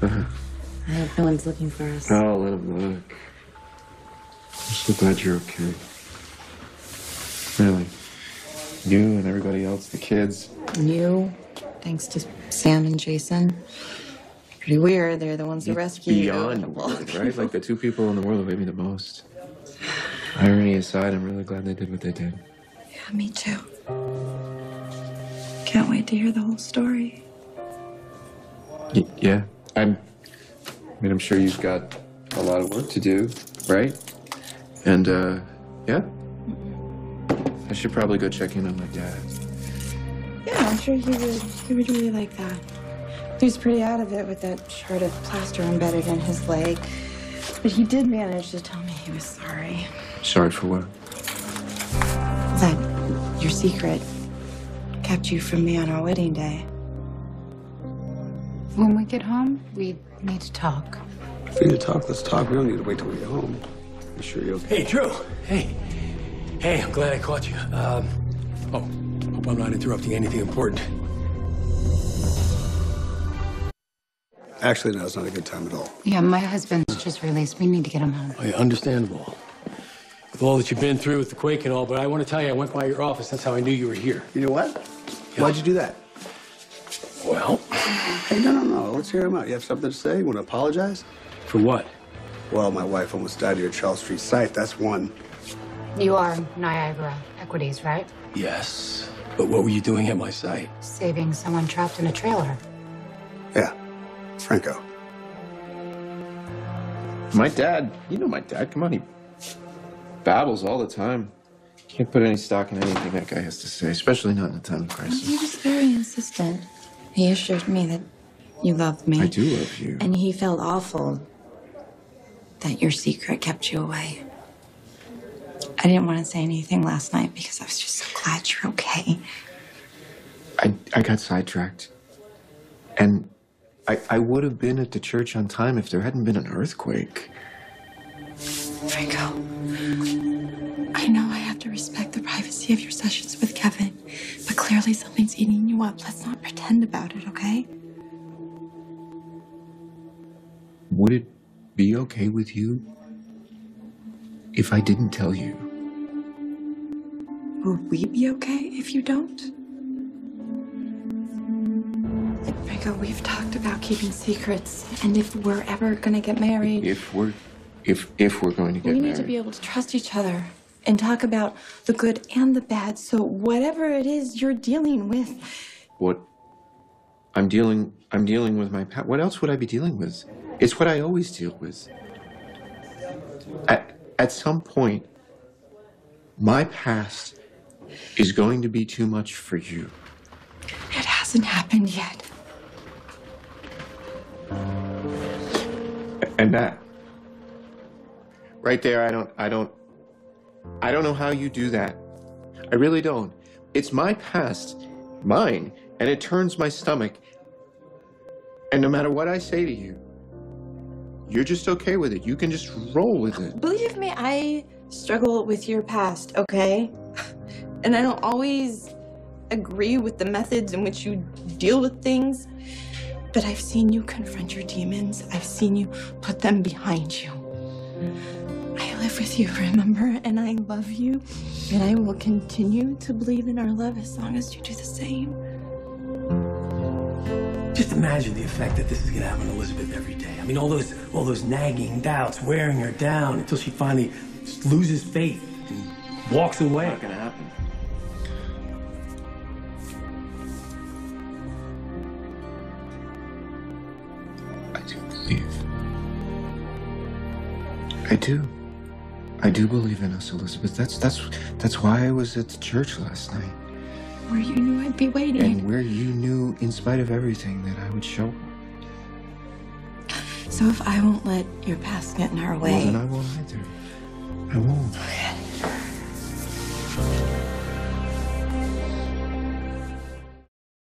I hope no one's looking for us. Oh, let them look. I'm so glad you're okay. Really. You and everybody else, the kids. You, thanks to Sam and Jason. Pretty weird. They're the ones who rescued you. Beyond weird, right? Like the two people in the world who hate me the most. Irony aside, I'm really glad they did what they did. Yeah, me too. Can't wait to hear the whole story. Yeah. I'm sure you've got a lot of work to do, right? And, yeah? I should probably go check in on my dad. Yeah, I'm sure he would really like that. He was pretty out of it with that shard of plaster embedded in his leg. But he did manage to tell me he was sorry. Sorry for what? That your secret kept you from me on our wedding day. When we get home, we need to talk. If we need to talk, let's talk. We don't need to wait till we get home. You sure you're okay? Hey, Drew. Hey. Hey, I'm glad I caught you. Hope I'm not interrupting anything important. Actually, no, it's not a good time at all. Yeah, my husband's just released. We need to get him home. Oh, yeah, understandable. With all that you've been through with the quake and all, but I want to tell you, I went by your office. That's how I knew you were here. You know what? Yeah. Why'd you do that? Well... Hey, no. Let's hear him out. You have something to say? You want to apologize? For what? Well, my wife almost died at your Charles Street site. That's one. You are Niagara Equities, right? Yes. But what were you doing at my site? Saving someone trapped in a trailer. Yeah. Franco. My dad, you know my dad, come on, he babbles all the time. Can't put any stock in anything that guy has to say, especially not in a time of crisis. He was very insistent. He assured me that you loved me. I do love you. And he felt awful that your secret kept you away. I didn't want to say anything last night because I was just so glad you're okay. I got sidetracked. And I would have been at the church on time if there hadn't been an earthquake. Franco, I know I have to respect the privacy of your sessions with Kevin, but clearly something's eating you up. Let's not pretend about it, okay? Would it be okay with you if I didn't tell you? Would we be okay if you don't? Franco, we've talked about keeping secrets, and if we're ever gonna get married... If we're going to get married... We need to be able to trust each other and talk about the good and the bad, so whatever it is you're dealing with... What? I'm dealing with my past. What else would I be dealing with? It's what I always deal with. At some point, my past is going to be too much for you. It hasn't happened yet. And that, right there, I don't know how you do that. I really don't. It's my past, mine, and it turns my stomach. And no matter what I say to you, you're just okay with it. You can just roll with it. Believe me, I struggle with your past, okay? And I don't always agree with the methods in which you deal with things, but I've seen you confront your demons. I've seen you put them behind you. I live with you, remember? And I love you, and I will continue to believe in our love as long as you do the same. Just imagine the effect that this is going to have on Elizabeth every day. I mean, all those nagging doubts wearing her down until she finally just loses faith and walks away. It's not going to happen. I do believe. I do believe in us, Elizabeth. That's why I was at the church last night. Where you knew I'd be waiting. And where you knew, in spite of everything, that I would show up. So if I won't let your past get in our way... Well, then I won't either. I won't.